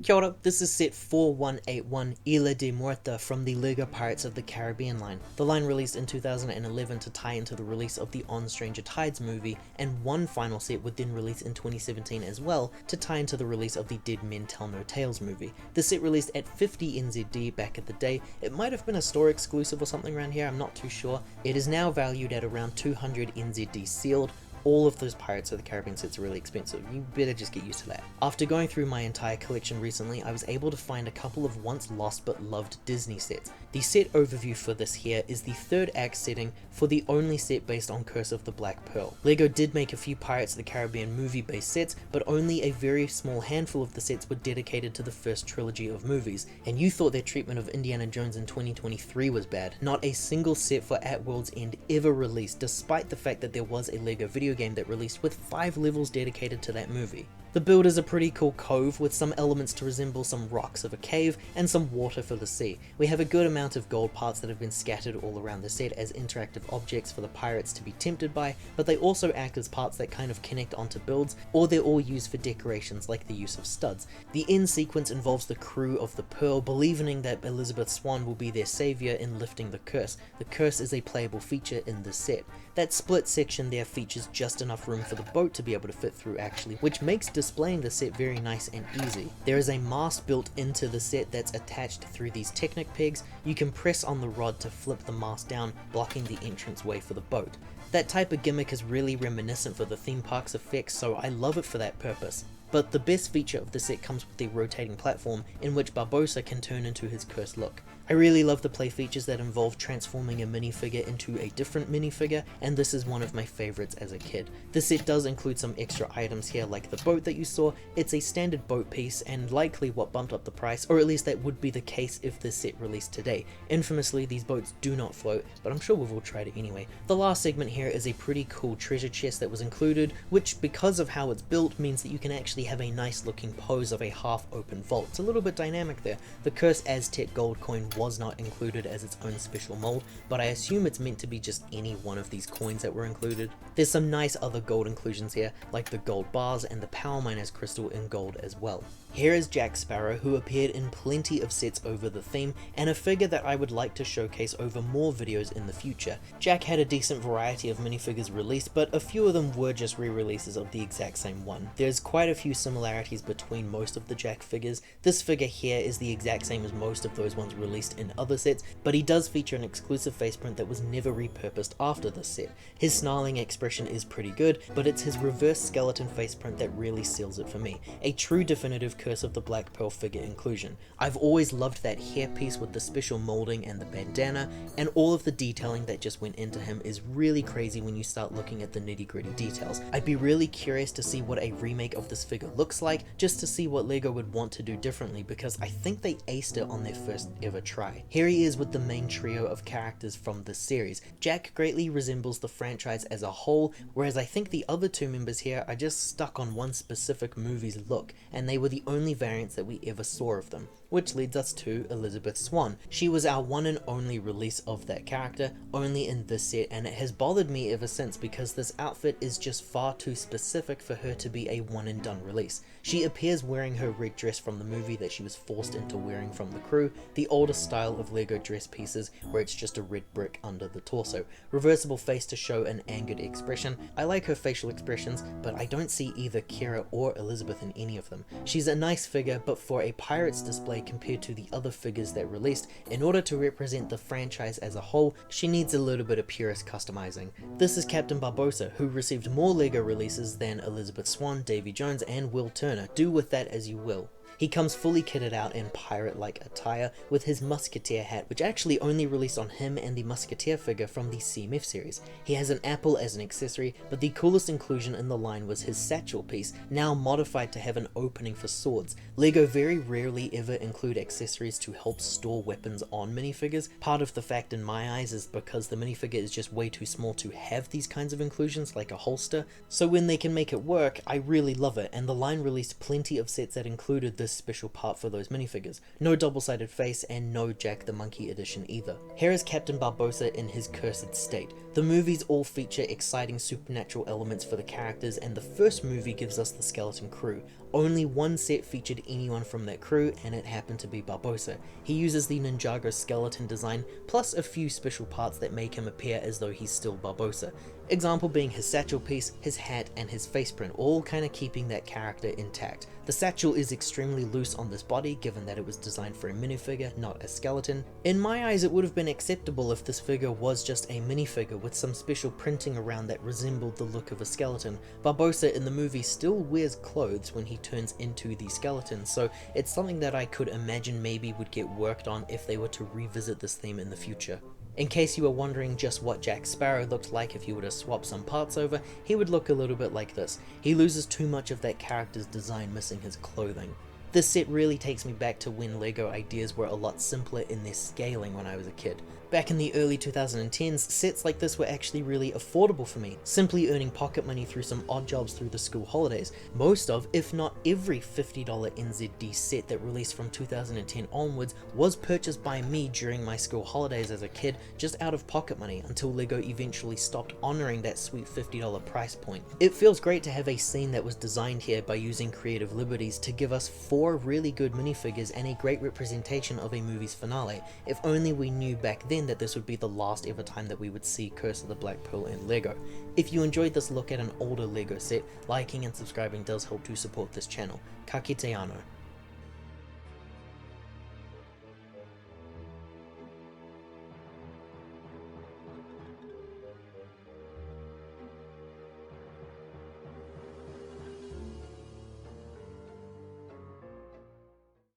Kia ora, this is set 4181 Isla de Muerta from the LEGO Pirates of the Caribbean line. The line released in 2011 to tie into the release of the On Stranger Tides movie, and one final set would then release in 2017 as well to tie into the release of the Dead Men Tell No Tales movie. The set released at 50 NZD back in the day. It might have been a store exclusive or something around here, I'm not too sure. It is now valued at around 200 NZD sealed. All of those Pirates of the Caribbean sets are really expensive, you better just get used to that. After going through my entire collection recently, I was able to find a couple of once lost but loved Disney sets. The set overview for this here is the third act setting for the only set based on Curse of the Black Pearl. LEGO did make a few Pirates of the Caribbean movie based sets, but only a very small handful of the sets were dedicated to the first trilogy of movies, and you thought their treatment of Indiana Jones in 2023 was bad. Not a single set for At World's End ever released, despite the fact that there was a LEGO video game that released with 5 levels dedicated to that movie. The build is a pretty cool cove with some elements to resemble some rocks of a cave and some water for the sea. We have a good amount of gold parts that have been scattered all around the set as interactive objects for the pirates to be tempted by, but they also act as parts that kind of connect onto builds, or they're all used for decorations like the use of studs. The end sequence involves the crew of the Pearl believing that Elizabeth Swan will be their savior in lifting the curse. The curse is a playable feature in this set. That split section there features just enough room for the boat to be able to fit through actually, which makes displaying the set very nice and easy. There is a mast built into the set that's attached through these Technic pegs. You can press on the rod to flip the mast down, blocking the entrance way for the boat. That type of gimmick is really reminiscent for the theme park's effects, so I love it for that purpose. But the best feature of the set comes with the rotating platform in which Barbossa can turn into his cursed look. I really love the play features that involve transforming a minifigure into a different minifigure, and this is one of my favorites as a kid. The set does include some extra items here like the boat that you saw. It's a standard boat piece and likely what bumped up the price, or at least that would be the case if this set released today. Infamously, these boats do not float, but I'm sure we've all tried it anyway. The last segment here is a pretty cool treasure chest that was included, which because of how it's built means that you can actually have a nice looking pose of a half open vault. It's a little bit dynamic there. The cursed Aztec gold coin was not included as its own special mold, but I assume it's meant to be just any one of these coins that were included. There's some nice other gold inclusions here, like the gold bars and the Power Miners crystal in gold as well. Here is Jack Sparrow, who appeared in plenty of sets over the theme, and a figure that I would like to showcase over more videos in the future. Jack had a decent variety of minifigures released, but a few of them were just re-releases of the exact same one. There's quite a few similarities between most of the Jack figures. This figure here is the exact same as most of those ones released in other sets, but he does feature an exclusive faceprint that was never repurposed after this set. His snarling expression is pretty good, but it's his reverse skeleton faceprint that really seals it for me. A true definitive Curse of the Black Pearl figure inclusion. I've always loved that hairpiece with the special molding and the bandana, and all of the detailing that just went into him is really crazy when you start looking at the nitty-gritty details. I'd be really curious to see what a remake of this figure looks like, just to see what LEGO would want to do differently, because I think they aced it on their first ever try. Here he is with the main trio of characters from this series. Jack greatly resembles the franchise as a whole, whereas I think the other two members here are just stuck on one specific movie's look, and they were the only variants that we ever saw of them. Which leads us to Elizabeth Swan. She was our one and only release of that character, only in this set, and it has bothered me ever since because this outfit is just far too specific for her to be a one and done release. She appears wearing her red dress from the movie that she was forced into wearing from the crew, the older style of LEGO dress pieces where it's just a red brick under the torso. Reversible face to show an angered expression. I like her facial expressions, but I don't see either Kira or Elizabeth in any of them. She's a nice figure, but for a Pirates display compared to the other figures that released, in order to represent the franchise as a whole, she needs a little bit of purist customizing. This is Captain Barbossa, who received more LEGO releases than Elizabeth Swan, Davy Jones, and Will Turner. Do with that as you will. He comes fully kitted out in pirate-like attire with his musketeer hat, which actually only released on him and the musketeer figure from the CMF series. He has an apple as an accessory, but the coolest inclusion in the line was his satchel piece, now modified to have an opening for swords. LEGO very rarely ever include accessories to help store weapons on minifigures. Part of the fact in my eyes is because the minifigure is just way too small to have these kinds of inclusions like a holster, so when they can make it work, I really love it, and the line released plenty of sets that included this special part for those minifigures. No double-sided face and no Jack the Monkey edition either. Here is Captain Barbossa in his cursed state. The movies all feature exciting supernatural elements for the characters, and the first movie gives us the skeleton crew. Only one set featured anyone from that crew, and it happened to be Barbossa. He uses the Ninjago skeleton design, plus a few special parts that make him appear as though he's still Barbossa. Example being his satchel piece, his hat, and his face print, all kind of keeping that character intact. The satchel is extremely loose on this body, given that it was designed for a minifigure, not a skeleton. In my eyes, it would have been acceptable if this figure was just a minifigure with some special printing around that resembled the look of a skeleton. Barbossa in the movie still wears clothes when he turns into the skeleton, so it's something that I could imagine maybe would get worked on if they were to revisit this theme in the future. In case you were wondering just what Jack Sparrow looked like if you were to swap some parts over, he would look a little bit like this. He loses too much of that character's design, missing his clothing. This set really takes me back to when LEGO ideas were a lot simpler in their scaling when I was a kid. Back in the early 2010s, sets like this were actually really affordable for me, simply earning pocket money through some odd jobs through the school holidays. Most of, if not every $50 NZD set that released from 2010 onwards was purchased by me during my school holidays as a kid, just out of pocket money, until LEGO eventually stopped honouring that sweet $50 price point. It feels great to have a scene that was designed here by using creative liberties to give us 4 really good minifigures and a great representation of a movie's finale. If only we knew back then that this would be the last ever time that we would see Curse of the Black Pearl in LEGO. If you enjoyed this look at an older LEGO set, liking and subscribing does help to support this channel. Ka kite anō.